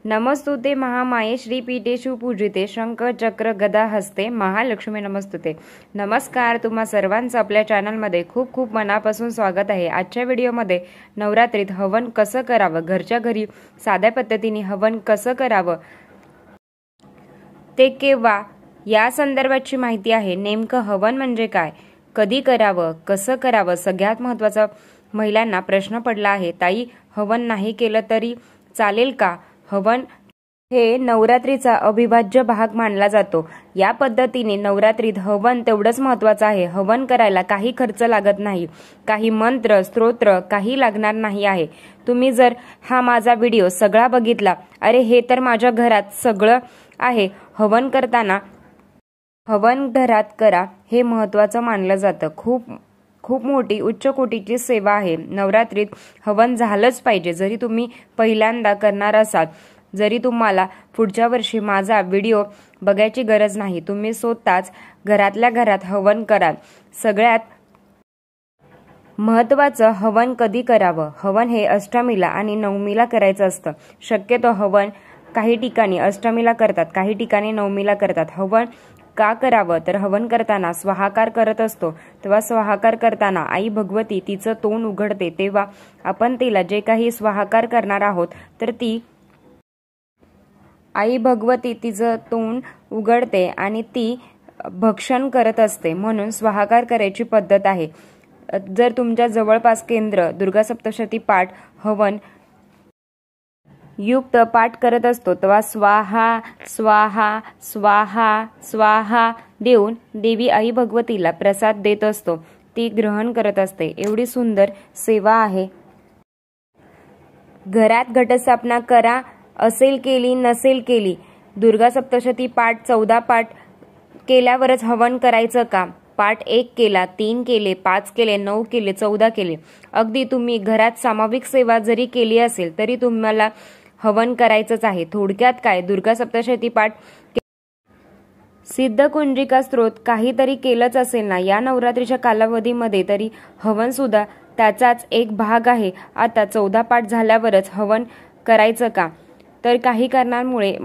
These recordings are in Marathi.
नमस्तुते महामाये श्रीपीठे सुपूजिते शंख चक्र गदा हस्ते महालक्ष्मी नमस्तुते। नमस्कार, तुम्हा सर्वांचं आपल्या चॅनलमध्ये खूप खूप मनापासून स्वागत आहे। आजच्या व्हिडिओमध्ये नवरात्रीत हवन कसं करावं, घरच्या घरी साध्या पद्धतीने हवन कसं करावं, ते केव्हा या संदर्भाची माहिती आहे। नेमकं हवन म्हणजे काय, कधी करावं, कसं करावं, सगळ्यात महत्त्वाचा महिलांना प्रश्न पडला आहे, ताई हवन नाही केलं तरी चालेल का? हवन हे नवरात्रीचा अविभाज्य भाग मानला जातो। या पद्धतीने नवरात्रीत हवन तेवढंच महत्त्वाचं आहे। हवन करायला काही खर्च लागत नाही, काही मंत्र स्तोत्र काही लागणार नाही आहे। तुम्ही जर हा माझा व्हिडिओ सगळा बघितला, अरे हे तर माझ्या घरात सगळं आहे, हवन करताना हवन घरात करा हे महत्त्वाचं मानलं जातं। खूप मोठी उच्च कोटीची सेवा आहे। नवरात्रीत हवन झालंच पाहिजे। जरी तुम्ही पहिल्यांदा करणार असाल, जरी तुम्हाला पुढच्या वर्षी माझा व्हिडिओ बघायची गरज नाही, तुम्ही स्वतःच घरातल्या घरात हवन कराल। सगळ्यात महत्त्वाचं हवन कधी करावं। हवन हे अष्टमीला आणि नवमीला करायचं असतं। शक्यतो हवन काही ठिकाणी अष्टमीला करतात, काही ठिकाणी नवमीला करतात। हवन का करावं, तर हवन करताना स्वाहाकार करत असतो, तेव्हा स्वाहाकार करताना आई भगवती तिचं तोंड उघडते, तेव्हा आपण तिला जे काही स्वाहाकार करणार आहोत तर ती आई भगवती तिचं तोंड उघडते आणि ती भक्षण करत असते, म्हणून स्वाहाकार करायची पद्धत आहे। जर तुमच्या जवळपास केंद्र दुर्गा सप्तशती पाठ हवन युक्त पाठ करत असतो, तेव्हा स्वाहा स्वाहा स्वाहा स्वाहा देऊन देवी आई भगवतीला प्रसाद देत असतो, ती ग्रहण करत असते। एवढी सुंदर सेवा आहे। घरात घटस्थापना करा, असेल केली नसेल केली, दुर्गा सप्तशती पाठ 14 पाठ केल्यावरच हवन करायचं का? पाठ 1 केला, 3 केले, 5 केले, 9 केले, 14 केले, अगदी तुम्ही घरात सामाविक सेवा जरी केली असेल तरी तुम्हाला हवन करायचंच आहे। थोडक्यात काय, दुर्गा सप्तशती पाठ सिद्ध कुंजिका स्तोत्र काहीतरी केलंच असेल ना, या नवरात्रीच्या कालावधीमध्ये तरी हवन सुद्धा त्याचाच एक भाग आहे। आता 14 पाठ झाल्यावरच हवन करायचं का? तर काही कारणांमुळे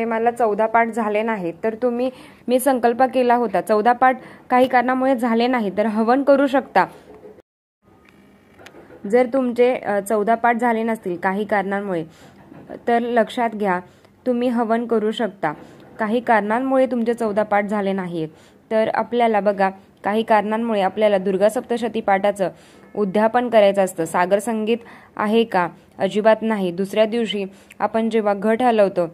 मला 14 पाठ झाले नाही, तर मी संकल्प केला होता 14 पाठ काही कारणामुळे झाले नाही तर हवन करू शकता। जर तुमचे 14 पाठ झाले नसतील काही कारणांमुळे, तर लक्षात घ्या तुम्ही हवन करू शकता। काही कारणांमुळे तुमचे 14 पाठ झाले नाहीत तर आपल्याला बघा, काही कारणांमुळे आपल्याला दुर्गा सप्तशती पाठाचं उद्यापन करायचं असतं। सागर संगीत आहे का? अजिबात नाही। दुसऱ्या दिवशी आपण जेव्हा घट हलवतो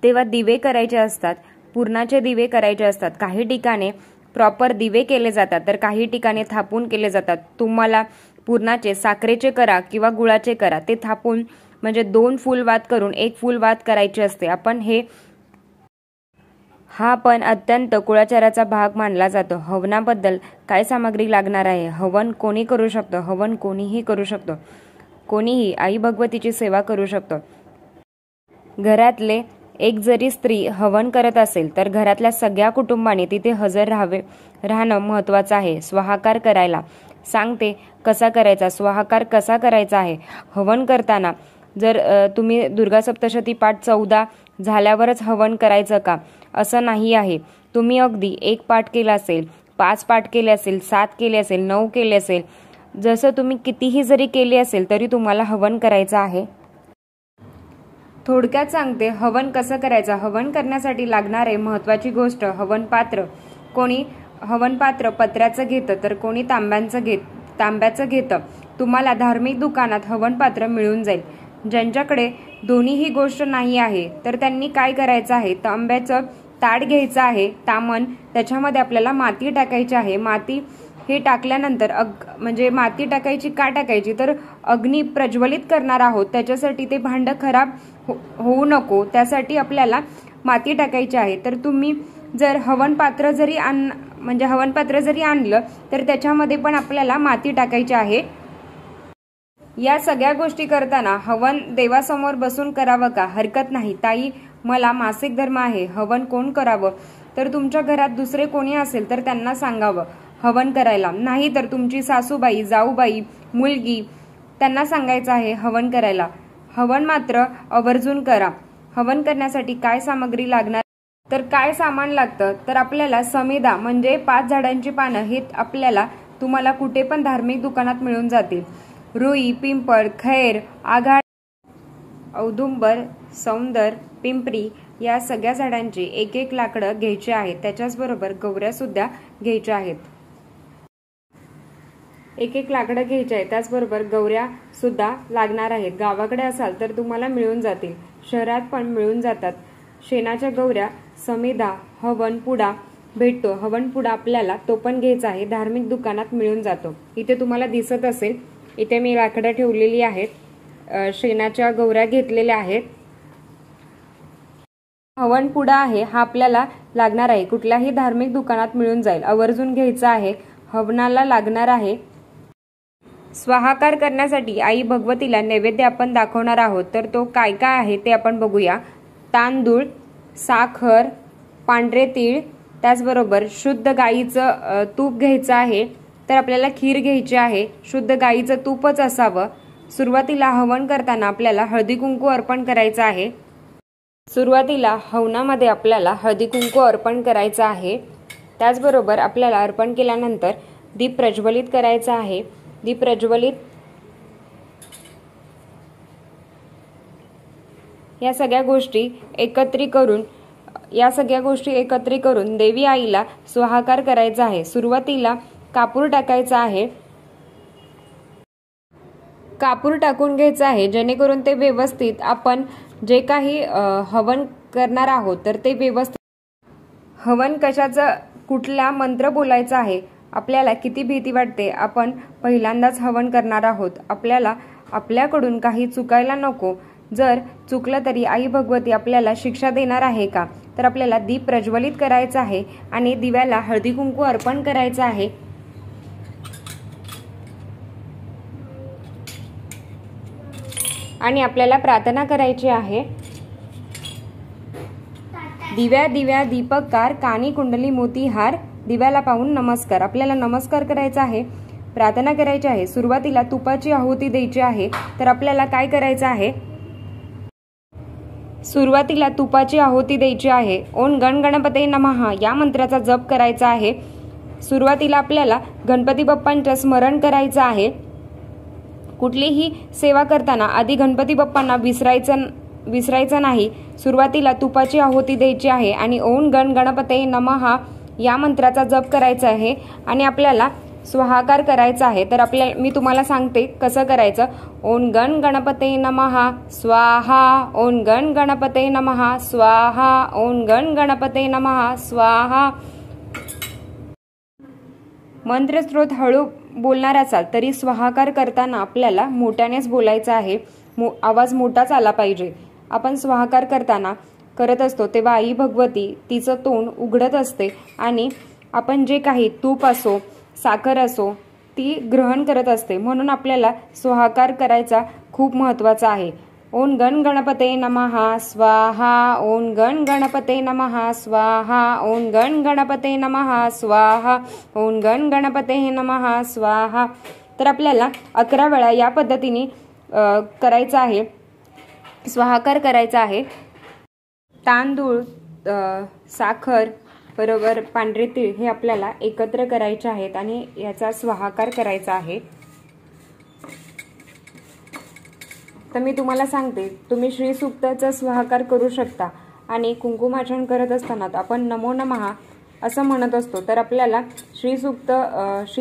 तेव्हा दिवे करायचे असतात, पूर्णाचे दिवे करायचे असतात। काही ठिकाणी प्रॉपर दिवे केले जातात तर काही ठिकाणी थापून केले जातात। तुम्हाला पूर्णाचे साखरेचे करा किंवा गुळाचे करा, ते थापून म्हणजे 2 फूल वात करून 1 फूल वात करायची असते। हा पण अत्यंत कुळाचाराचा भाग मानला जातो। हवनाबद्दल काय सामग्री लागणार आहे? हवन कोणी करू शकतो? हवन कोणीही करू शकतो, कोणीही आई भगवतीची सेवा करू शकतो। घरातले एक जरी स्त्री हवन करत असेल तर घरातल्या सगळ्या कुटुंबाने तिथे हजर राहणं महत्त्वाचं आहे। स्वाहाकार करायला सांगते कसा करायचा, स्वाहाकार कसा करायचा आहे। हवन करताना जर तुम्ही दुर्गा सप्तशती पाठ 14 झाल्यावरच हवन करायचं का, असं नाही आहे। तुम्ही अगदी 1 पाठ केला असेल, 5 पाठ केले असेल, 7 केले असेल, 9 केले असेल, जसं तुम्ही कितीही जरी केले असेल तरी तुम्हाला हवन करायचं आहे। थोडक्यात सांगते हवन कसं करायचं। हवन करण्यासाठी लागणारे महत्त्वाची गोष्ट हवन पात्र। कोणी हवन पात्र पत्र्याचं घेतं तर कोणी तांब्याचं घेतं। तुम्हाला धार्मिक दुकानात हवन पात्र मिळून जाईल। ज्यांच्याकडे दोन्हीही गोष्ट नाही आहे तर त्यांनी काय करायचं आहे, तांब्याचं ताट घ्यायचं आहे, तामण, त्याच्यामध्ये आपल्याला माती टाकायची आहे। माती हे टाकल्यानंतर म्हणजे माती टाकायची का टाकायची, तर अग्नी प्रज्वलित करणार आहोत, त्याच्यासाठी ते भांडं खराब होऊ नको, त्यासाठी आपल्याला माती टाकायची आहे। तर तुम्ही जर हवन पात्र जरी आणलं तर त्याच्यामध्ये पण आपल्याला माती टाकायची आहे। या सगळ्या गोष्टी करताना हवन देवासमोर बसून करावं का? हरकत नाही। ताई मला मासिक धर्म आहे, हवन कोण करावं? तर तुमच्या घरात दुसरे कोणी असेल तर त्यांना सांगावं हवन करायला, नाही तर तुमची सासूबाई, जाऊबाई, मुलगी त्यांना सांगायचं आहे हवन करायला. हवन मात्र आवर्जून करा. हवन करण्यासाठी काय सामग्री लागणार, तर काय सामान लागतं, तर आपल्याला समिधा म्हणजे 5 झाडांची पानं हे आपल्याला तुम्हाला कुठे पण धार्मिक दुकानात मिळून जातील. रुई, पिंपळ, खैर, आघाड, औदुंबर, सौंदर, पिंपरी या सगळ्या झाडांची एक एक लाकडं घ्यायची आहेत. त्याच्याचबरोबर गवऱ्या सुद्धा घ्यायच्या आहेत. एक एक लाकडं घ्यायचे आहे. त्याचबरोबर गवऱ्या सुद्धा लागणार आहेत. गावाकडे असाल तर तुम्हाला मिळून जातील, शहरात पण मिळून जातात. शेणाच्या गवऱ्या, समिधा, हवन पुडा भेटतो. हवन पुडा आपल्याला तो पण घ्यायचा आहे, धार्मिक दुकानात मिळून जातो. इथे तुम्हाला दिसत असेल, इथे मी लाकडं ठेवलेली आहेत. शेणाच्या गवऱ्या घेतलेल्या आहेत. हवन पुडा आहे हा आपल्याला लागणार आहे. कुठल्याही धार्मिक दुकानात मिळून जाईल. आवर्जून घ्यायचा आहे. हवनाला लागणार आहे. स्वाहाकार करण्यासाठी आई भगवतीला नैवेद्य आपण दाखवणार आहोत. तर तो काय काय आहे ते आपण बघूया. तांदूळ, साखर, पांढरे तीळ, त्याचबरोबर शुद्ध गाईचं तूप घ्यायचं आहे. तर आपल्याला खीर घ्यायची आहे. शुद्ध गाईचं तूपच असावं. सुरुवातीला हवन करताना आपल्याला हळदी कुंकू अर्पण करायचं आहे. सुरुवातीला हवनामध्ये आपल्याला हळदी कुंकू अर्पण करायचं आहे. त्याचबरोबर आपल्याला अर्पण केल्यानंतर दीप प्रज्वलित करायचा आहे. दीप प्रज्वलित या सगळ्या गोष्टी एकत्रित करून देवी आईला स्वाहाकार करायचा आहे. सुरुवातीला कापूर टाकायचा आहे. कापूर टाकून घ्यायचा आहे जेणेकरून ते व्यवस्थित आपण जे काही हवन करणार आहोत तर ते व्यवस्थित. हवन कशाचं, कुठला मंत्र बोलायचा आहे, आपल्याला किती भीती वाटते. आपण पहिल्यांदाच हवन करणार आहोत. आपल्याला आपल्याकडून काही चुकायला नको. जर चुकलं तरी आई भगवती आपल्याला शिक्षा देणार आहे का. तर आपल्याला दीप प्रज्वलित करायचा आहे आणि दिव्याला हळदी कुंकू अर्पण करायचं आहे. आणि आपल्याला प्रार्थना करायची आहे. दिव्या दिव्या दीपककार, कानी कुंडली मोती हार, दिव्याला पाहून नमस्कार. आपल्याला नमस्कार करायचा आहे, प्रार्थना करायची आहे. सुरुवातीला तुपाची आहुती द्यायची आहे. तर आपल्याला काय करायचं आहे, सुरुवातीला तुपाची आहुती द्यायची आहे. ओम गण गणपते नमः या मंत्राचा जप करायचा आहे. सुरुवातीला आपल्याला गणपती बाप्पांचं स्मरण करायचं आहे. कुठलीही सेवा करताना आधी गणपती बाप्पांना विसरायचं नाही. सुरुवातीला तुपाची आहुती द्यायची आहे आणि ओम गण गणपते नमः या मंत्राचा जप करायचा आहे आणि आपल्याला स्वाहाकार करायचा आहे. तर मी तुम्हाला सांगते कसं करायचं. ओम गण गणपते नमः स्वाहा, ओम गण गणपते नमः स्वाहा, ओम गण गणपते नमः स्वाहा. मंत्रस्त्रोत हळू बोलणार असाल तरी स्वाहाकार करताना आपल्याला मोठ्यानेच बोलायचं आहे. आवाज मोठाच आला पाहिजे. आपण स्वाहाकार करत असतो तेव्हा आई भगवती तिचं तोंड उघडत असते आणि आपण जे काही तूप असो, साखर असो ती ग्रहण करत असते. म्हणून आपल्याला स्वाहाकार करायचा खूप महत्त्वाचा आहे. ओम गण गणपते नमः स्वाहा, ओम गण गणपते नमः स्वाहा, ओम गण गणपते नमः स्वाहा, ओम गण गणपते नमः स्वाहा. तर आपल्याला 11 वेळा या पद्धतीने करायचं आहे, स्वाहाकार करायचा आहे. तांदूळ, साखर बरोबर पांढरे तीळ हे आपल्याला एकत्र करायचे आहेत आणि याचा स्वाहाकार करायचा आहे. तर मी तुम्हाला सांगते, तुम्ही श्री सूक्ताचा स्वाहाकार करू शकता. आणि कुंकुमार्चन करत असताना आपण नमो नमः असं म्हणत असतो. तर आपल्याला श्री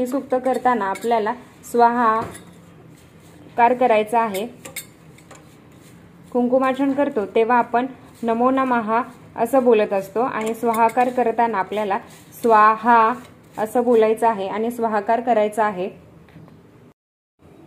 सूक्त करताना आपल्याला स्वाहाकार करायचा आहे. कुंकुमार्चन करतो तेव्हा आपण नमो नमः असं बोलत असतो आणि स्वाहाकार करताना आपल्याला स्वाहा असं बोलायचं आहे आणि स्वाहाकार करायचा आहे.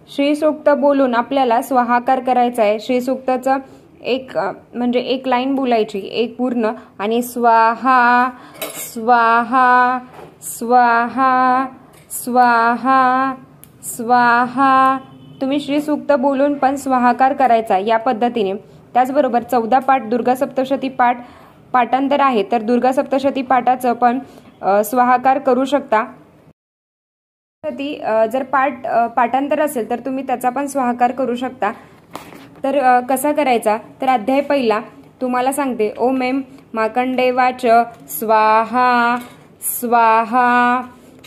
श्री सूक्त बोलून आपल्याला स्वाहाकार करायचा आहे. श्री सूक्ताचं एक लाईन बोलायची, एक पूर्ण, आणि स्वाहा स्वाहा स्वाहा स्वाहा स्वाहा. तुम्ही श्री सूक्त बोलून पण स्वाहाकार करायचा या पद्धतीने. त्याचबरोबर 14 पाठ दुर्गा सप्तशती पाठांतर आहे. तर दुर्गा सप्तशती पाठाचं पण स्वाहाकार करू शकता. ती जर पाठांतर असेल तर तुम्ही त्याचा पण स्वाहाकार करू शकता। तर कसा करायचा, तर अध्याय पहिला तुम्हाला सांगते, ओम ऐं मार्कंडेयवाच स्वाहा स्वाहा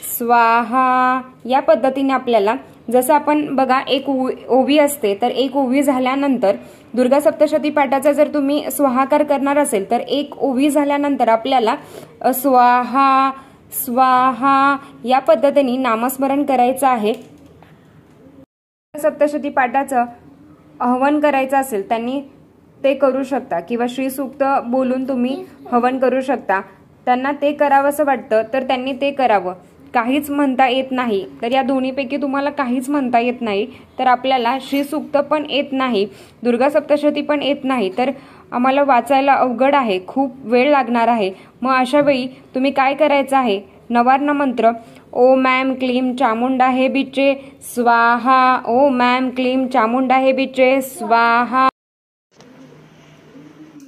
स्वाहा। या पद्धतीने आपल्याला, जसं आपण बघा एक ओवी असते, तर एक ओवी झाल्यानंतर दुर्गा सप्तशती पाठाचा जर तुम्ही स्वाहाकार करणार असेल तर एक ओवी झाल्यानंतर आपल्याला स्वाहा स्वाहा या पद्धतीने नामस्मरण करायचं आहे। सप्तशती पाठाचं हवन करायचं असेल त्यांनी ते करू शकता, किंवा श्री सूक्त बोलून तुम्ही हवन करू शकता। त्यांना ते करावं असं वाटतं तर त्यांनी ते करावं। काहीच म्हणता येत नाही तर या दोन्हीपैकी तुम्हाला काहीच म्हणता येत नाही, तर आपल्याला श्री सूक्त पण येत नाही, दुर्गा सप्तशती पण येत नाही, तर आम्हाला वाचायला अवघड आहे, खूप वेळ लागणार आहे। मग अशा वेळी तुम्ही काय करायचं आहे, नवार्ण मंत्र ओम ऐं क्लीं चामुंडाहे बिचे स्वाहा, ओम ऐं क्लीं चामुंडाहे बिचे स्वाहा।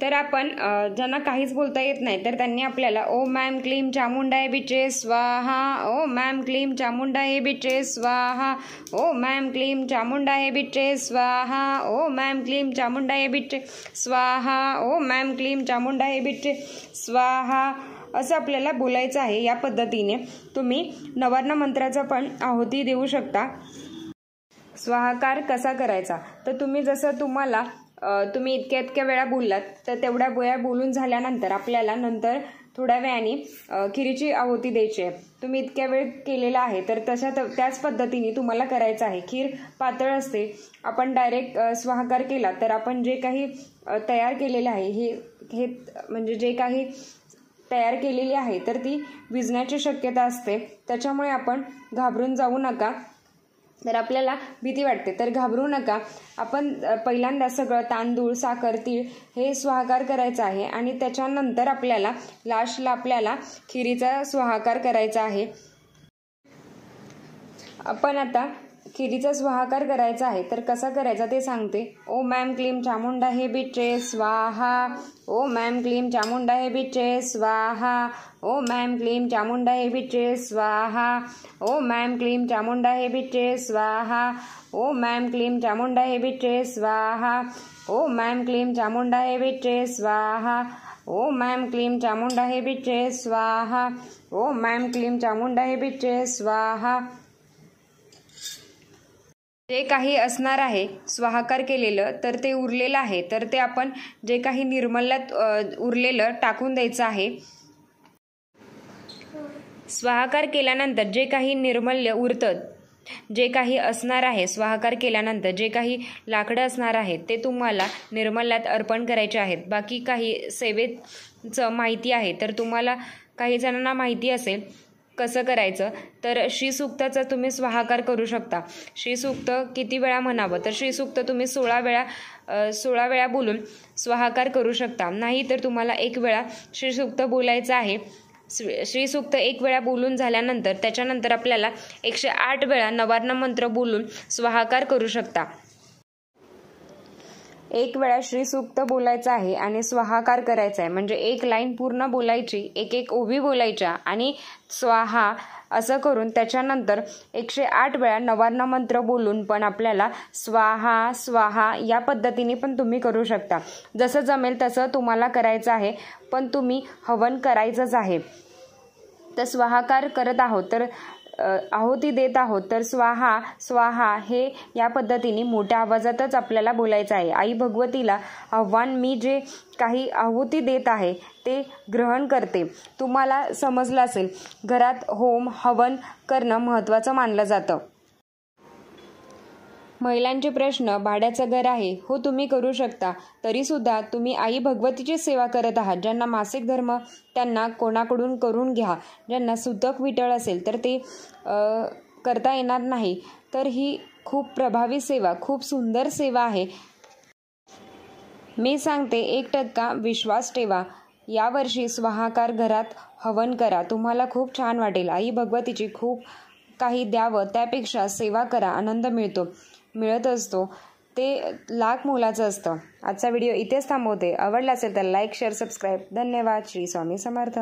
तर आपण ज्यांना काहीच बोलता येत नाही तर त्यांनी आपल्याला ओम ऐं क्लीं चामुंडाहे बिचे स्वाहा, ओम ऐं क्लीं चामुंडाहे बिचे स्वाहा, ओम ऐं क्लीं चामुंडाहे बिचे स्वाहा, ओम ऐं क्लीं चामुंडाहे बिचे स्वाहा, ओम ऐं क्लीं चामुंडाहे बिचे स्वाहा असं आपल्याला बोलायचं आहे। या पद्धतीने तुम्ही नवार्ण मंत्राचा पण आहुती देऊ शकता। स्वाहाकार कसा करायचा, तर तुम्ही जसं तुम्ही इतक्या वेळा बोललात तर तेवढ्या वेळा बोलून झाल्यानंतर आपल्याला नंतर थोड्या वेळाने खिरीची आहुती द्यायची आहे। तुम्ही इतक्या वेळ केलेला आहे तर त्याच पद्धतीने तुम्हाला करायचं आहे। खीर पातळ असते, आपण डायरेक्ट स्वाहाकार केला तर आपण जे काही तयार केलेलं आहे हे म्हणजे जे काही तयार केलेली आहे तर ती विझण्याची शक्यता असते, त्याच्यामुळे आपण घाबरून जाऊ नका। तर आपल्याला भीती वाटते तर घाबरू नका। आपण पहिल्यांदा सगळं तांदूळ, साखर, तीळ हे स्वाहाकार करायचं आहे आणि त्याच्यानंतर आपल्याला लास्टला आपल्याला खिरीचा स्वाहाकार करायचा आहे। आपण आता खिरीचा स्वाहाकार करायचा आहे तर कसा करायचा ते सांगते। ओम ऐं क्लीं चामुंडाहे बिचे स्वाहा, ओम ऐं क्लीं चामुंडाहे बिचे स्वाहा, ओम ऐं क्लीं चामुंडाहे बिचे स्वाहा, ओम ऐं क्लीं चामुंडाहे बिचे स्वाहा, ओम ऐं क्लीं चामुंडाहे बिचे स्वाहा, ओम ऐं क्लीं चामुंडाहे बिचे स्वाहा, ओम ऐं क्लीं चामुंडाहे बिचे स्वाहा, ओम ऐं क्लीं चामुंडाहे बिचे स्वाहा। जे काही असणार आहे स्वाहाकार केलेलं तर ते उरलेलं आहे, तर ते आपण जे काही निर्मल्यात उरलेलं टाकून द्यायचं आहे। स्वाहाकार केल्यानंतर जे काही निर्मल्य उरतं, जे काही असणार आहे स्वाहाकार केल्यानंतर जे काही लाकडं असणार आहेत ते तुम्हाला निर्मल्यात अर्पण करायचे आहेत। बाकी काही सेवेचं माहिती आहे तर तुम्हाला काही जणांना माहिती असेल कसं करायचं, तर श्रीसूक्ताचा तुम्ही स्वाहाकार करू शकता। श्रीसूक्त किती वेळा म्हणावं, तर श्रीसूक्त तुम्ही 16 वेळा बोलून स्वाहाकार करू शकता, नाही तर तुम्हाला एक वेळा श्रीसूक्त बोलायचं आहे। श्रीसूक्त एक वेळा बोलून झाल्यानंतर त्याच्यानंतर आपल्याला 108 वेळा नवार्ण मंत्र बोलून स्वाहाकार करू शकता। एक वेळा श्रीसूक्त बोलायचं आहे आणि स्वाहाकार करायचा आहे, म्हणजे एक लाईन पूर्ण बोलायची, एक ओवी बोलायच्या आणि स्वाहा असं करून त्याच्यानंतर 108 वेळा नवार्ण मंत्र बोलून पण आपल्याला स्वाहा स्वाहा या पद्धतीने पण तुम्ही करू शकता। जसं जमेल तसं तुम्हाला करायचं आहे, पण तुम्ही हवन करायचंच आहे। तर स्वाहाकार करत आहोत तर आहुती देत आहोत तर स्वाहा स्वाहा हे या पद्धतीने मोठ्या आवाजातच आपल्याला बोलायचं आहे। आई भगवतीला आव्हान मी जे काही आहुती देत आहे ते ग्रहण करते। तुम्हाला समजलं असेल, घरात होम हवन करणं महत्त्वाचं मानलं जातं। महिलांचे प्रश्न, भाड्याचं घर आहे, हो तुम्ही करू शकता, तरीसुद्धा तुम्ही आई भगवतीची सेवा करत आहात। ज्यांना मासिक धर्म त्यांना कोणाकडून करून घ्या, ज्यांना सुतक विटळ असेल तर ते करता येणार नाही, तर ही खूप प्रभावी सेवा, खूप सुंदर सेवा आहे। मी सांगते 1% विश्वास ठेवा। यावर्षी स्वाहाकार घरात हवन करा, तुम्हाला खूप छान वाटेल। आई भगवतीची खूप काही द्यावं त्यापेक्षा सेवा करा, आनंद मिळत असतो, ते लाख मोलाचं असतं। आजचा व्हिडिओ इथेच थांबवते। आवडला असेल तर लाईक, शेअर, सबस्क्राईब। धन्यवाद। श्री स्वामी समर्थ।